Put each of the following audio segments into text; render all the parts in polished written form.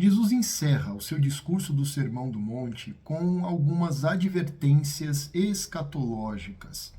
Jesus encerra o seu discurso do Sermão do Monte com algumas advertências escatológicas.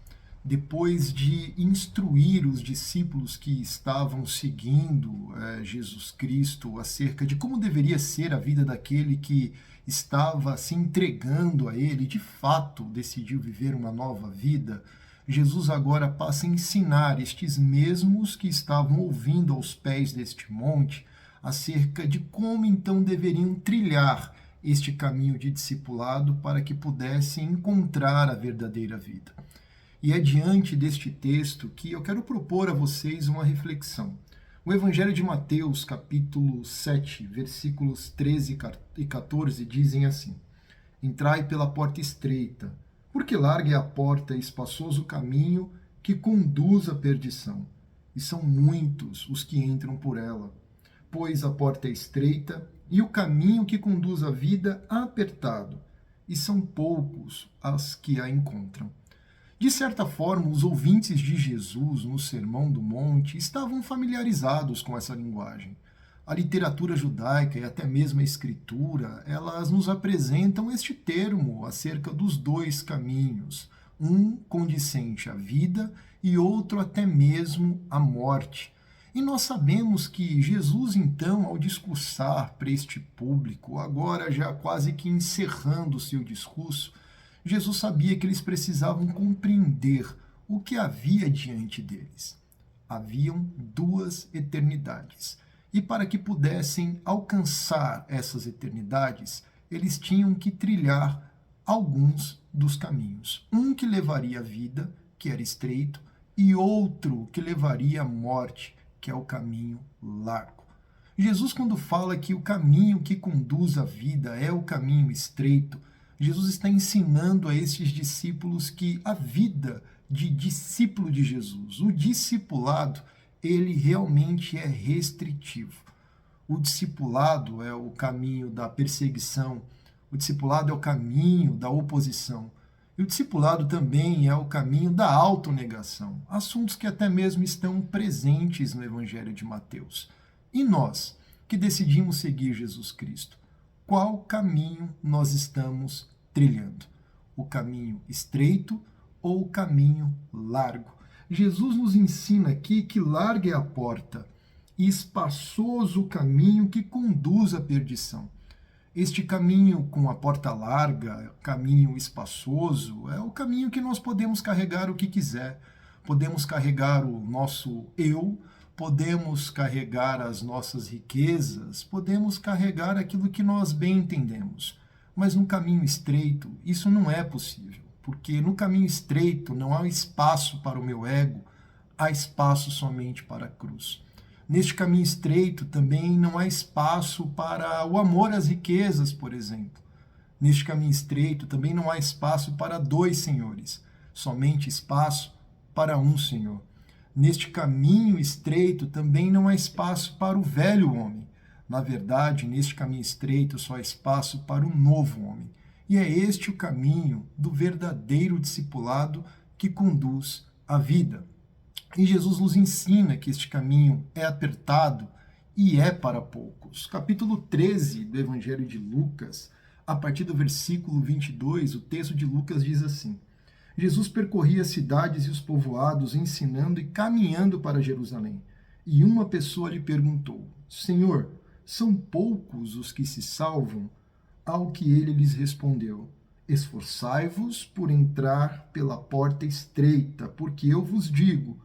Depois de instruir os discípulos que estavam seguindo Jesus Cristo acerca de como deveria ser a vida daquele que estava se entregando a ele, de fato decidiu viver uma nova vida, Jesus agora passa a ensinar estes mesmos que estavam ouvindo aos pés deste monte acerca de como então deveriam trilhar este caminho de discipulado para que pudessem encontrar a verdadeira vida. E é diante deste texto que eu quero propor a vocês uma reflexão. O Evangelho de Mateus, capítulo 7, versículos 13 e 14, dizem assim: Entrai pela porta estreita, porque larga é a porta e espaçoso o caminho que conduz à perdição, e são muitos os que entram por ela. Pois a porta é estreita e o caminho que conduz à vida apertado, e são poucos as que a encontram. De certa forma, os ouvintes de Jesus no Sermão do Monte estavam familiarizados com essa linguagem. A literatura judaica e até mesmo a escritura, elas nos apresentam este termo acerca dos dois caminhos, um condizente à vida e outro até mesmo à morte. E nós sabemos que Jesus, então, ao discursar para este público, agora já quase que encerrando o seu discurso, Jesus sabia que eles precisavam compreender o que havia diante deles. Haviam duas eternidades. E para que pudessem alcançar essas eternidades, eles tinham que trilhar alguns dos caminhos. Um que levaria à vida, que era estreito, e outro que levaria à morte, que é o caminho largo. Jesus, quando fala que o caminho que conduz à vida é o caminho estreito, Jesus está ensinando a esses discípulos que a vida de discípulo de Jesus, o discipulado, ele realmente é restritivo. O discipulado é o caminho da perseguição, o discipulado é o caminho da oposição. E o discipulado também é o caminho da autonegação, assuntos que até mesmo estão presentes no Evangelho de Mateus. E nós, que decidimos seguir Jesus Cristo, qual caminho nós estamos trilhando? O caminho estreito ou o caminho largo? Jesus nos ensina aqui que larga é a porta e espaçoso o caminho que conduz à perdição. Este caminho com a porta larga, caminho espaçoso, é o caminho que nós podemos carregar o que quiser. Podemos carregar o nosso eu, podemos carregar as nossas riquezas, podemos carregar aquilo que nós bem entendemos. Mas no caminho estreito, isso não é possível, porque no caminho estreito não há espaço para o meu ego, há espaço somente para a cruz. Neste caminho estreito também não há espaço para o amor às riquezas, por exemplo. Neste caminho estreito também não há espaço para dois senhores, somente espaço para um Senhor. Neste caminho estreito também não há espaço para o velho homem. Na verdade, neste caminho estreito só há espaço para o novo homem. E é este o caminho do verdadeiro discipulado que conduz à vida. E Jesus nos ensina que este caminho é apertado e é para poucos. Capítulo 13 do Evangelho de Lucas, a partir do versículo 22, o texto de Lucas diz assim: Jesus percorria as cidades e os povoados, ensinando e caminhando para Jerusalém. E uma pessoa lhe perguntou: Senhor, são poucos os que se salvam? Ao que ele lhes respondeu: Esforçai-vos por entrar pela porta estreita, porque eu vos digo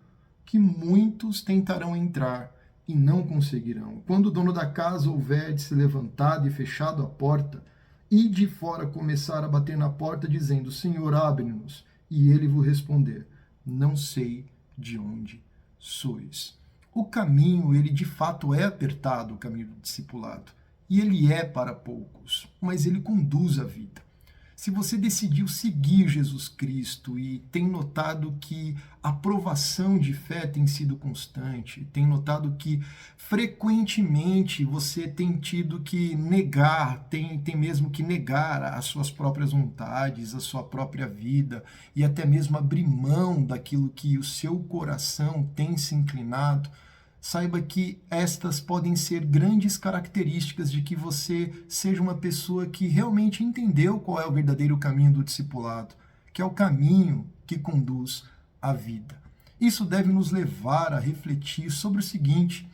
que muitos tentarão entrar e não conseguirão. Quando o dono da casa houver de se levantado e fechado a porta, e de fora começar a bater na porta, dizendo: Senhor, abre-nos, e ele vos responder: Não sei de onde sois. O caminho, ele de fato é apertado, o caminho do discipulado, e ele é para poucos, mas ele conduz a vida. Se você decidiu seguir Jesus Cristo e tem notado que a provação de fé tem sido constante, tem notado que frequentemente você tem tido que negar, tem mesmo que negar as suas próprias vontades, a sua própria vida e até mesmo abrir mão daquilo que o seu coração tem se inclinado, saiba que estas podem ser grandes características de que você seja uma pessoa que realmente entendeu qual é o verdadeiro caminho do discipulado, que é o caminho que conduz à vida. Isso deve nos levar a refletir sobre o seguinte: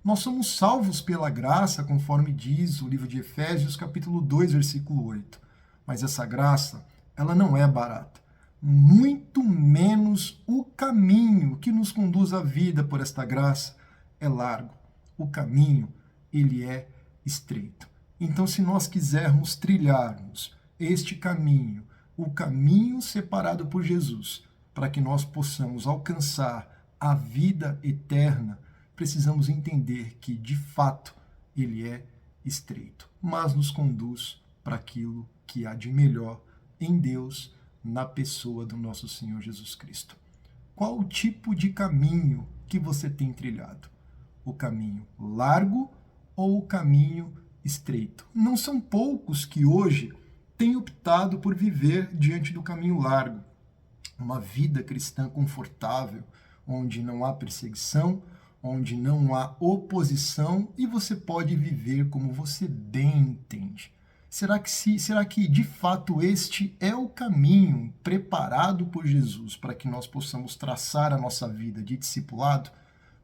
nós somos salvos pela graça, conforme diz o livro de Efésios, capítulo 2, versículo 8. Mas essa graça, ela não é barata. Muito menos o caminho que nos conduz à vida por esta graça é largo. O caminho, ele é estreito. Então, se nós quisermos trilharmos este caminho, o caminho separado por Jesus, para que nós possamos alcançar a vida eterna, precisamos entender que, de fato, ele é estreito, mas nos conduz para aquilo que há de melhor em Deus, na pessoa do nosso Senhor Jesus Cristo. Qual o tipo de caminho que você tem trilhado? O caminho largo ou o caminho estreito? Não são poucos que hoje têm optado por viver diante do caminho largo. Uma vida cristã confortável, onde não há perseguição, onde não há oposição e você pode viver como você bem entende. Será que de fato este é o caminho preparado por Jesus para que nós possamos traçar a nossa vida de discipulado?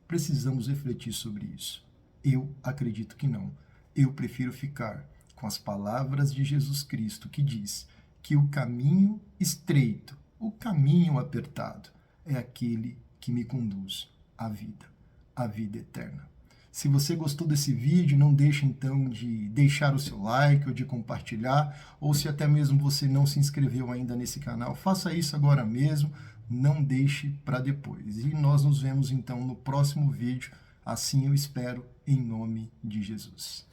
Precisamos refletir sobre isso. Eu acredito que não. Eu prefiro ficar com as palavras de Jesus Cristo, que diz que o caminho estreito, o caminho apertado, é aquele que me conduz à vida, a vida eterna. Se você gostou desse vídeo, não deixe então de deixar o seu like ou de compartilhar, ou se até mesmo você não se inscreveu ainda nesse canal, faça isso agora mesmo, não deixe para depois. E nós nos vemos então no próximo vídeo, assim eu espero, em nome de Jesus.